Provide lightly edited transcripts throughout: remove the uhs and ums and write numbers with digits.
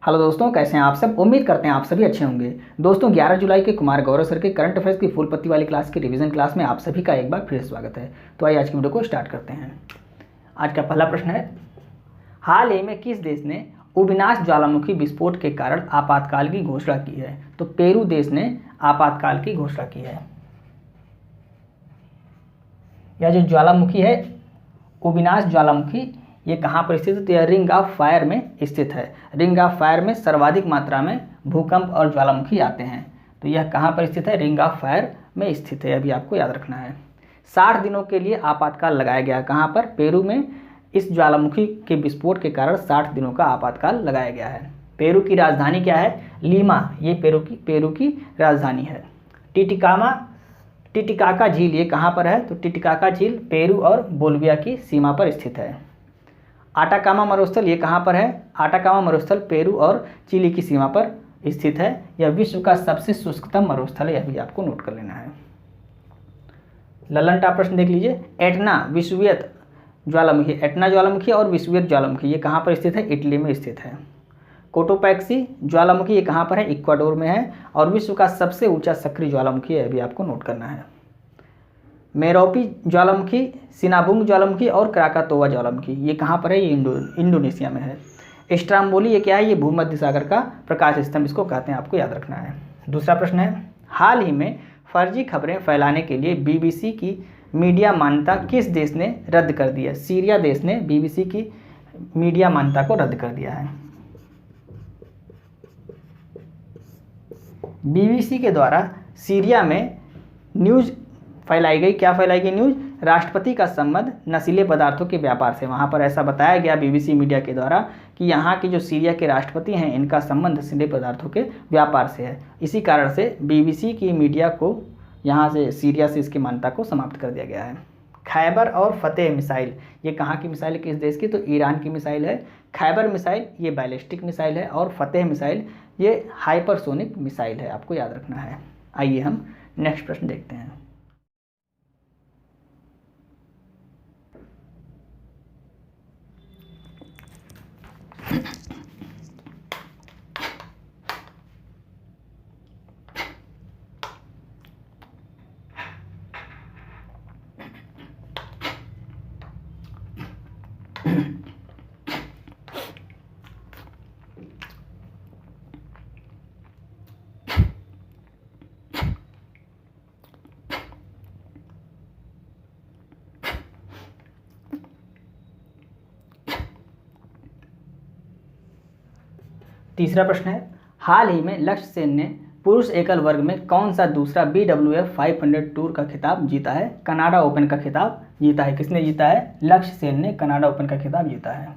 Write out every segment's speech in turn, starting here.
Hello दोस्तों, कैसे हैं आप सब। उम्मीद करते हैं आप सभी अच्छे होंगे। दोस्तों 11 जुलाई के कुमार गौरव सर के करंट अफेयर्स की फुल पत्ती वाली क्लास की रिवीजन क्लास में आप सभी का एक बार फिर स्वागत है। तो आइए आज की वीडियो को स्टार्ट करते हैं। आज का पहला प्रश्न है, हाल ही में किस देश ने उबिनास ज्वालामुखी विस्फोट के कारण आपातकाल की घोषणा की है। तो पेरू देश ने आपातकाल की घोषणा की है। यह जो ज्वालामुखी है उबिनास ज्वालामुखी, ये कहाँ पर स्थित है। तो यह रिंग ऑफ फायर में स्थित है। रिंग ऑफ फायर में सर्वाधिक मात्रा में भूकंप और ज्वालामुखी आते हैं। तो यह कहाँ पर स्थित है, रिंग ऑफ फायर में स्थित है। अभी आपको याद रखना है। 60 दिनों के लिए आपातकाल लगाया गया। कहाँ पर, पेरू में। इस ज्वालामुखी के विस्फोट के कारण 60 दिनों का आपातकाल लगाया गया है। पेरू की राजधानी क्या है, लीमा। ये पेरू की राजधानी है। टिटिकाका झील ये कहाँ पर है। तो टिटिकाका झील पेरू और बोलिविया की सीमा पर स्थित है। आटाकामा मरुस्थल ये कहाँ पर है। आटाकामा मरुस्थल पेरू और चिली की सीमा पर स्थित है। यह विश्व का सबसे शुष्कतम मरुस्थल है। यह भी आपको नोट कर लेना है। ललन टाप प्रश्न देख लीजिए। एटना विषुवत ज्वालामुखी, एटना ज्वालामुखी और विषुवत ज्वालामुखी ये कहाँ पर स्थित है, इटली में स्थित है। कोटोपैक्सी ज्वालामुखी ये कहाँ पर है, इक्वाडोर में है और विश्व का सबसे ऊंचा सक्रिय ज्वालामुखी है। अभी आपको नोट करना है। मेरोपी ज्वालामुखी, सिनाबुंग ज्वालामुखी और क्राकातोवा ज्वालामुखी ये कहाँ पर है, ये इंडोनेशिया में है। स्ट्राम्बोली ये क्या है, ये भूमध्य सागर का प्रकाश स्तंभ इसको कहते हैं। आपको याद रखना है। दूसरा प्रश्न है, हाल ही में फर्जी खबरें फैलाने के लिए बीबीसी की मीडिया मान्यता किस देश ने रद्द कर दी है। सीरिया देश ने बीबीसी की मीडिया मान्यता को रद्द कर दिया है। बीबीसी के द्वारा सीरिया में न्यूज़ फैलाई गई। क्या फैलाई गई न्यूज़, राष्ट्रपति का संबंध नशीले पदार्थों के व्यापार से। वहाँ पर ऐसा बताया गया बीबीसी मीडिया के द्वारा कि यहाँ के जो सीरिया के राष्ट्रपति हैं इनका संबंध नशीले पदार्थों के व्यापार से है। इसी कारण से बीबीसी की मीडिया को यहाँ से सीरिया से इसकी मान्यता को समाप्त कर दिया गया है। खैबर और फतेह मिसाइल ये कहाँ की मिसाइल है, किस देश की। तो ईरान की मिसाइल है। खैबर मिसाइल ये बैलिस्टिक मिसाइल है और फतेह मिसाइल ये हाइपरसोनिक मिसाइल है। आपको याद रखना है। आइए हम नेक्स्ट प्रश्न देखते हैं। तीसरा प्रश्न है, हाल ही में लक्ष्य सेन ने पुरुष एकल वर्ग में कौन सा दूसरा BWF 500 टूर का खिताब जीता है। कनाडा ओपन का खिताब जीता है। किसने जीता है, लक्ष्य सेन ने कनाडा ओपन का खिताब जीता है।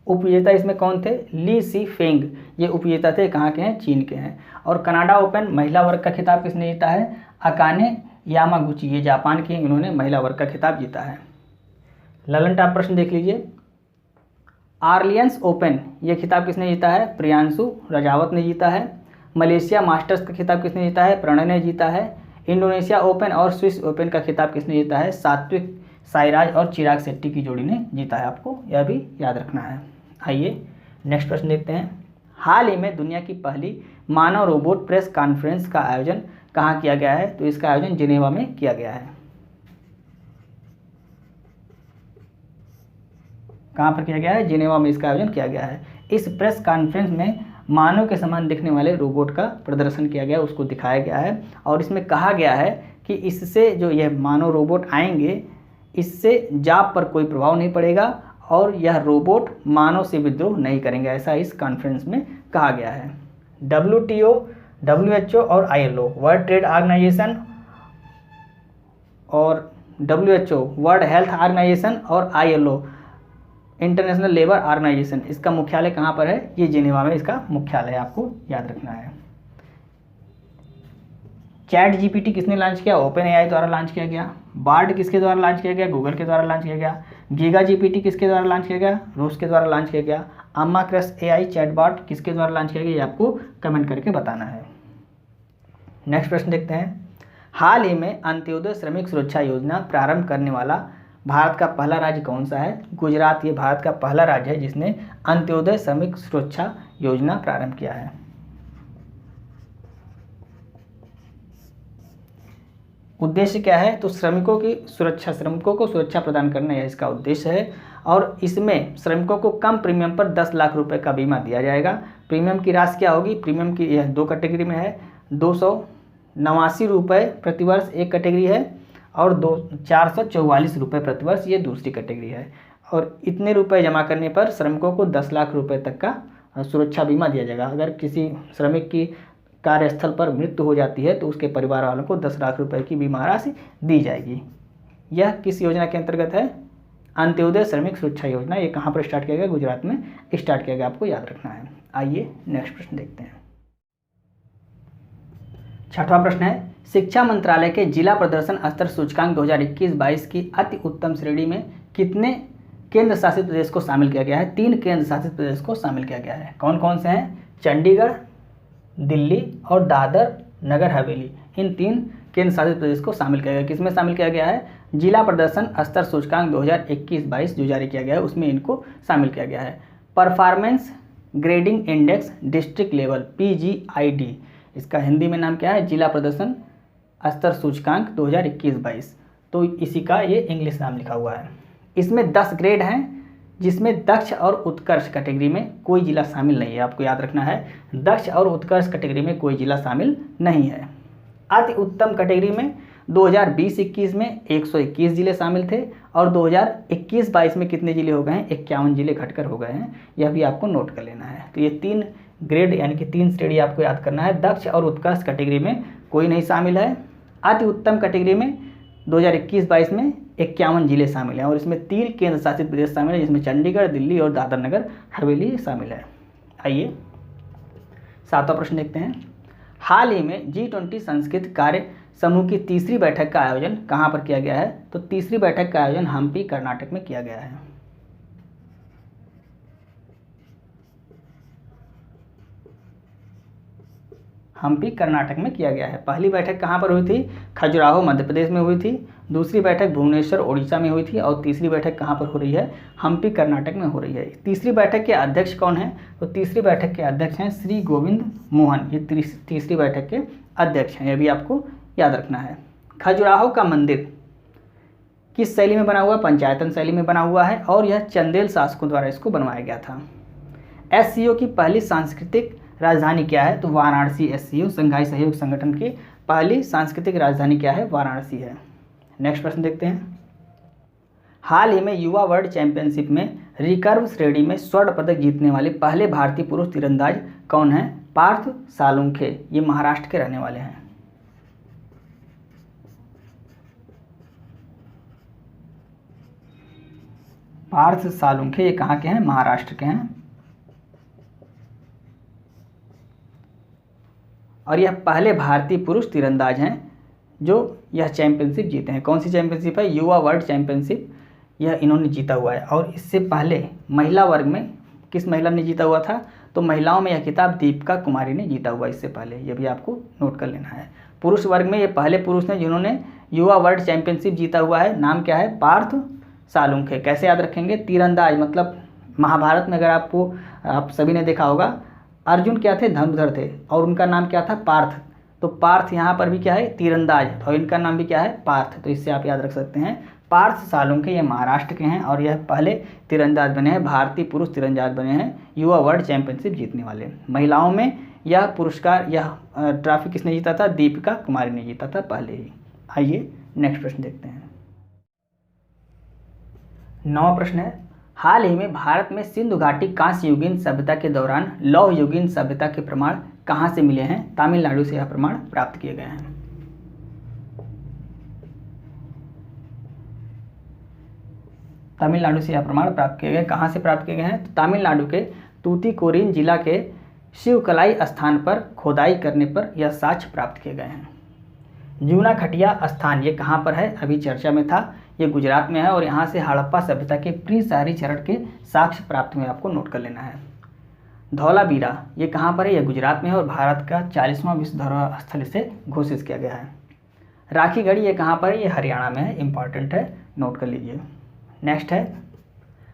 उपविजेता इसमें कौन थे, ली सी फेंग ये उपविजेता थे। कहाँ के हैं, चीन के हैं। और कनाडा ओपन महिला वर्ग का खिताब किसने जीता है, अकाने यामागुची ये जापान के, इन्होंने महिला वर्ग का खिताब जीता है। ललन टाप प्रश्न देख लीजिए। आर्लियंस ओपन ये खिताब किसने जीता है, प्रियांशु राजावत ने जीता है। मलेशिया मास्टर्स का खिताब किसने जीता है, प्रणय ने जीता है। इंडोनेशिया ओपन और स्विस ओपन का खिताब किसने जीता है, सात्विक साईराज और चिराग शेट्टी की जोड़ी ने जीता है। आपको यह भी याद रखना है। आइए नेक्स्ट प्रश्न देखते हैं। हाल ही में दुनिया की पहली मानव रोबोट प्रेस कॉन्फ्रेंस का आयोजन कहाँ किया गया है। तो इसका आयोजन जिनेवा में किया गया है। कहाँ पर किया गया है, जिनेवा में इसका आयोजन किया गया है। इस प्रेस कॉन्फ्रेंस में मानव के समान दिखने वाले रोबोट का प्रदर्शन किया गया, उसको दिखाया गया है। और इसमें कहा गया है कि इससे जो यह मानव रोबोट आएंगे इससे जाप पर कोई प्रभाव नहीं पड़ेगा और यह रोबोट मानव से विद्रोह नहीं करेंगे, ऐसा इस कॉन्फ्रेंस में कहा गया है। WTO, WHO और ILO वर्ल्ड ट्रेड ऑर्गेनाइजेशन और WHO वर्ल्ड हेल्थ ऑर्गेनाइजेशन और ILO इंटरनेशनल लेबर ऑर्गेनाइजेशन इसका मुख्यालय कहाँ पर है, ये जिनेवा में इसका मुख्यालय है। आपको याद रखना है। चैट GPT किसने लॉन्च किया, ओपन AI द्वारा लॉन्च किया गया। बार्ड किसके द्वारा लॉन्च किया गया, गूगल के द्वारा लॉन्च किया गया। गीगा GPT किसके द्वारा लॉन्च किया गया, रूस के द्वारा लॉन्च किया गया। अम्मा क्रश AI चैटबॉट किसके द्वारा लॉन्च किया गया, ये आपको कमेंट करके बताना है। नेक्स्ट प्रश्न देखते हैं। हाल ही में अंत्योदय श्रमिक सुरक्षा योजना प्रारंभ करने वाला भारत का पहला राज्य कौन सा है? गुजरात ये भारत का पहला राज्य है जिसने अंत्योदय श्रमिक सुरक्षा योजना प्रारंभ किया है। उद्देश्य क्या है? तो श्रमिकों को सुरक्षा प्रदान करना यह इसका उद्देश्य है। और इसमें श्रमिकों को कम प्रीमियम पर 10 लाख रुपए का बीमा दिया जाएगा। प्रीमियम की राशि क्या होगी? प्रीमियम की यह 2 कैटेगरी में है, 289 रुपये प्रतिवर्ष एक कैटेगरी है और 444 रुपये प्रतिवर्ष ये दूसरी कैटेगरी है। और इतने रुपए जमा करने पर श्रमिकों को 10 लाख रुपए तक का सुरक्षा बीमा दिया जाएगा। अगर किसी श्रमिक की कार्यस्थल पर मृत्यु हो जाती है तो उसके परिवार वालों को 10 लाख रुपए की बीमा राशि दी जाएगी। यह किस योजना के अंतर्गत है? अंत्योदय श्रमिक सुरक्षा योजना। ये कहाँ पर स्टार्ट किया गया? गुजरात में स्टार्ट किया गया, आपको याद रखना है। आइए नेक्स्ट प्रश्न देखते हैं। 6वां प्रश्न है, शिक्षा मंत्रालय के जिला प्रदर्शन स्तर सूचकांक 2021-22 की अति उत्तम श्रेणी में कितने केंद्र शासित प्रदेश को शामिल किया गया है? 3 केंद्र शासित प्रदेश को शामिल किया गया है। कौन कौन से हैं? चंडीगढ़, दिल्ली और दादर नगर हवेली। इन 3 केंद्र शासित प्रदेश को शामिल किया गया। किसमें शामिल किया गया है? जिला प्रदर्शन स्तर सूचकांक 2021-22 जो जारी किया गया है उसमें इनको शामिल किया गया है। Performance grading index district level PGID, इसका हिंदी में नाम क्या है? जिला प्रदर्शन स्तर सूचकांक 2021-22। तो इसी का ये इंग्लिश नाम लिखा हुआ है। इसमें 10 ग्रेड हैं जिसमें दक्ष और उत्कर्ष कैटेगरी में कोई जिला शामिल नहीं है। आपको याद रखना है, दक्ष और उत्कर्ष कैटेगरी में कोई जिला शामिल नहीं है। अति उत्तम कैटेगरी में 2020-21 में 121 जिले शामिल थे और 2021-22 में कितने जिले हो गए हैं? 51 जिले घटकर हो गए हैं। यह भी आपको नोट कर लेना है। तो ये 3 ग्रेड यानी कि 3 श्रेणी आपको याद करना है। दक्ष और उत्कर्ष कैटेगरी में कोई नहीं शामिल है। अति उत्तम कैटेगरी में 2021-22 में 51 जिले शामिल हैं और इसमें 3 केंद्र शासित प्रदेश शामिल हैं जिसमें चंडीगढ़, दिल्ली और दादर नगर हवेली शामिल है। आइए 7वां प्रश्न देखते हैं। हाल ही में G20 संस्कृत कार्य समूह की तीसरी बैठक का आयोजन कहाँ पर किया गया है? तो तीसरी बैठक का आयोजन हम्पी कर्नाटक में किया गया है। हम्पी कर्नाटक में किया गया है। पहली बैठक कहाँ पर हुई थी? खजुराहो मध्य प्रदेश में हुई थी। दूसरी बैठक भुवनेश्वर ओडिशा में हुई थी और तीसरी बैठक कहाँ पर हो रही है? हम्पी कर्नाटक में हो रही है। तीसरी बैठक के अध्यक्ष कौन हैं? तो तीसरी बैठक के अध्यक्ष हैं श्री गोविंद मोहन। ये तीसरी बैठक के अध्यक्ष हैं, यह भी आपको याद रखना है। खजुराहो का मंदिर किस शैली में बना हुआ? पंचायतन शैली में बना हुआ है और यह चंदेल शासकों द्वारा इसको बनवाया गया था। SCO की पहली सांस्कृतिक राजधानी क्या है? तो वाराणसी। SCO संघाई सहयोग संगठन की पहली सांस्कृतिक राजधानी क्या है? वाराणसी है। नेक्स्ट प्रश्न देखते हैं। हाल ही में युवा वर्ल्ड चैंपियनशिप में रिकर्व श्रेणी में स्वर्ण पदक जीतने वाले पहले भारतीय पुरुष तीरंदाज कौन हैं? पार्थ सालुंखे। ये महाराष्ट्र के रहने वाले हैं। पार्थ सालुंखे ये कहाँ के हैं? महाराष्ट्र के हैं। और यह पहले भारतीय पुरुष तीरंदाज हैं जो यह चैंपियनशिप जीते हैं। कौन सी चैंपियनशिप है? युवा वर्ल्ड चैंपियनशिप। यह इन्होंने जीता हुआ है। और इससे पहले महिला वर्ग में किस महिला ने जीता हुआ था? तो महिलाओं में यह खिताब दीपिका कुमारी ने जीता हुआ इससे पहले। यह भी आपको नोट कर लेना है। पुरुष वर्ग में ये पहले पुरुष हैं जिन्होंने युवा वर्ल्ड चैंपियनशिप जीता हुआ है। नाम क्या है? पार्थ सालुंखे। कैसे याद रखेंगे? तीरंदाज मतलब महाभारत में अगर आप सभी ने देखा होगा, अर्जुन क्या थे? धनुर्धर थे और उनका नाम क्या था? पार्थ। तो पार्थ यहाँ पर भी क्या है? तीरंदाज। और इनका नाम भी क्या है? पार्थ। तो इससे आप याद रख सकते हैं। पार्थ सालुंखे ये महाराष्ट्र के हैं और यह पहले तीरंदाज बने हैं, भारतीय पुरुष तीरंदाज बने हैं युवा वर्ल्ड चैंपियनशिप जीतने वाले। महिलाओं में यह पुरस्कार, यह ट्रॉफी किसने जीता था? दीपिका कुमारी ने जीता था पहले ही। आइए नेक्स्ट प्रश्न देखते हैं। 9वां प्रश्न है। हाल ही में भारत में सिंधु घाटी कांस्य युगीन सभ्यता के दौरान लौह युगीन सभ्यता के प्रमाण कहाँ से मिले हैं? तमिलनाडु से यह प्रमाण प्राप्त किए गए हैं। तमिलनाडु से यह प्रमाण प्राप्त किए गए। कहाँ से प्राप्त किए गए हैं? तो तमिलनाडु के तूतीकोरिन जिला के शिवकलाई स्थान पर खोदाई करने पर यह साक्ष्य प्राप्त किए गए हैं। जूना खटिया स्थान ये कहाँ पर है? अभी चर्चा में था, ये गुजरात में है और यहाँ से हड़प्पा सभ्यता के प्री शहरी चरण के साक्ष्य प्राप्त हुए, आपको नोट कर लेना है। धौलावीरा ये कहाँ पर है? यह गुजरात में है और भारत का 40वां विश्व धरोहर स्थल इसे घोषित किया गया है। राखीगढ़ी ये कहाँ पर है? ये हरियाणा में है, इंपॉर्टेंट है, नोट कर लीजिए। नेक्स्ट है,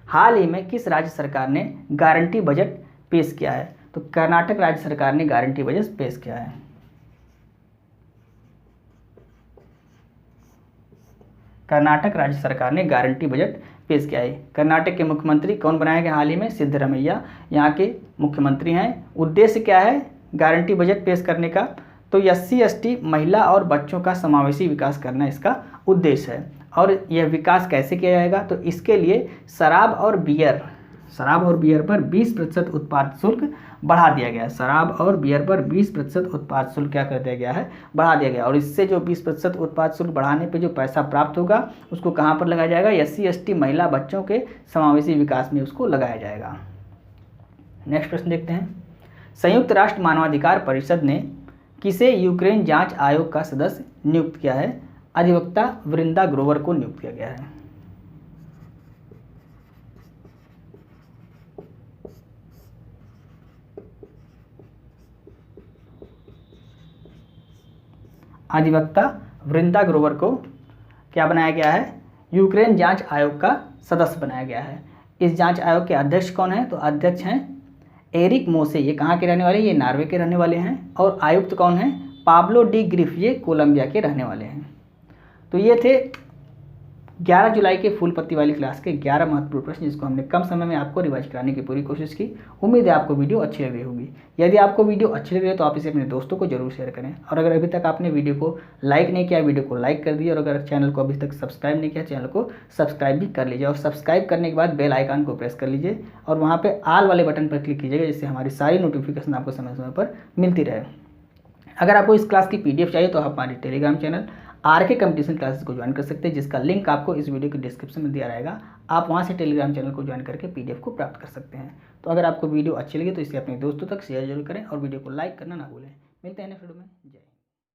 हाल ही में किस राज्य सरकार ने गारंटी बजट पेश किया है? तो कर्नाटक राज्य सरकार ने गारंटी बजट पेश किया है। कर्नाटक राज्य सरकार ने गारंटी बजट पेश किया है। कर्नाटक के मुख्यमंत्री कौन बनाए गए हाल ही में? सिद्धरमैया यहाँ के मुख्यमंत्री हैं। उद्देश्य क्या है गारंटी बजट पेश करने का? तो SC ST महिला और बच्चों का समावेशी विकास करना इसका उद्देश्य है। और यह विकास कैसे किया जाएगा? तो इसके लिए शराब और बियर पर 20% उत्पाद शुल्क बढ़ा दिया गया है। शराब और बियर पर 20% उत्पाद शुल्क क्या कर दिया गया है? बढ़ा दिया गया। और इससे जो 20% उत्पाद शुल्क बढ़ाने पे जो पैसा प्राप्त होगा उसको कहाँ पर लगाया जाएगा? SC ST महिला बच्चों के समावेशी विकास में उसको लगाया जाएगा। नेक्स्ट प्रश्न देखते हैं, संयुक्त राष्ट्र मानवाधिकार परिषद ने किसे यूक्रेन जांच आयोग का सदस्य नियुक्त किया है? अधिवक्ता वृंदा ग्रोवर को नियुक्त किया गया है। अधिवक्ता वृंदा ग्रोवर को क्या बनाया गया है? यूक्रेन जांच आयोग का सदस्य बनाया गया है। इस जांच आयोग के अध्यक्ष कौन है? तो अध्यक्ष हैं एरिक मोसे, ये कहाँ के रहने वाले? ये नॉर्वे के रहने वाले हैं। और आयुक्त कौन है? पाब्लो डी ग्रिफ, ये कोलंबिया के रहने वाले हैं। तो ये थे 11 जुलाई के फूल पत्ती वाली क्लास के 11 महत्वपूर्ण प्रश्न, जिसको हमने कम समय में आपको रिवाइज कराने की पूरी कोशिश की। उम्मीद है आपको वीडियो अच्छी लग रही होगी। यदि आपको वीडियो अच्छी लग रही है तो आप इसे अपने दोस्तों को जरूर शेयर करें। और अगर अभी तक आपने वीडियो को लाइक नहीं किया, वीडियो को लाइक कर दिए। और अगर चैनल को अभी तक सब्सक्राइब नहीं किया, चैनल को सब्सक्राइब भी कर लीजिए। और सब्सक्राइब करने के बाद बेल आइकन को प्रेस कर लीजिए और वहाँ पर ऑल वाले बटन पर क्लिक कीजिएगा, जिससे हमारी सारी नोटिफिकेशन आपको समय समय पर मिलती रहे। अगर आपको इस क्लास की PDF चाहिए तो आप हमारे Telegram channel RK competition classes को ज्वाइन कर सकते हैं, जिसका लिंक आपको इस वीडियो के डिस्क्रिप्शन में दिया रहेगा। आप वहां से टेलीग्राम चैनल को ज्वाइन करके PDF को प्राप्त कर सकते हैं। तो अगर आपको वीडियो अच्छी लगी तो इसे अपने दोस्तों तक शेयर जरूर करें और वीडियो को लाइक करना ना भूलें। मिलते हैं नेक्स्ट वीडियो में। जय